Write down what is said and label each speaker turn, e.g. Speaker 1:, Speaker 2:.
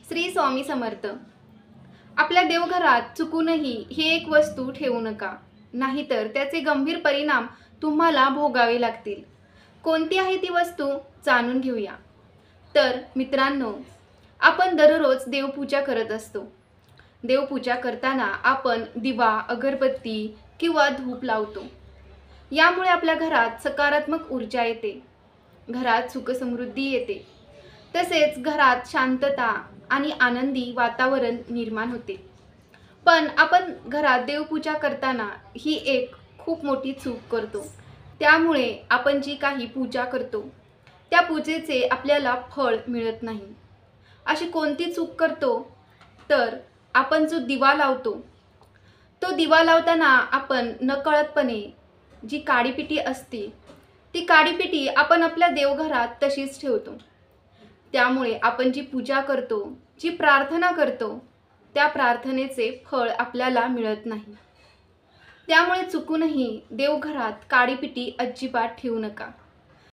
Speaker 1: श्री स्वामी समर्थ. आपल्या देवघरात चुकूनही ही एक वस्तू ठेवू नका, नाहीतर त्याचे गंभीर परिणाम तुम्हाला भोगावे लागतील. कोणती आहे ती वस्तू जाणून घेऊया. तर मित्रांनो, आपण दररोज देवपूजा करत असतो. देवपूजा करताना आपण दिवा, अगरबत्ती किंवा धूप लावतो. यामुळे आपल्या घरात सकारात्मक ऊर्जा येते, घरात सुखसमृद्धी येते. तसेच घरात शांतता आणि आनंदी वातावरण निर्माण होते. पण आपण घरात देवपूजा करताना ही एक खूप मोठी चूक करतो. त्यामुळे आपण जी काही पूजा करतो त्या पूजेचे आपल्याला फळ मिळत नाही. अशी कोणती चूक करतो तर आपण जो दिवा लावतो, तो दिवा लावताना आपण नकळतपणे जी काडीपिटी असते ती काडीपिटी आपण आपल्या देवघरात तशीच ठेवतो. त्यामुळे आपण जी पूजा करतो, जी प्रार्थना करतो, त्या प्रार्थनेचे फळ आपल्याला मिळत नाही. त्यामुळे चुकूनही देवघरात काडीपिटी अजिबात ठेवू नका.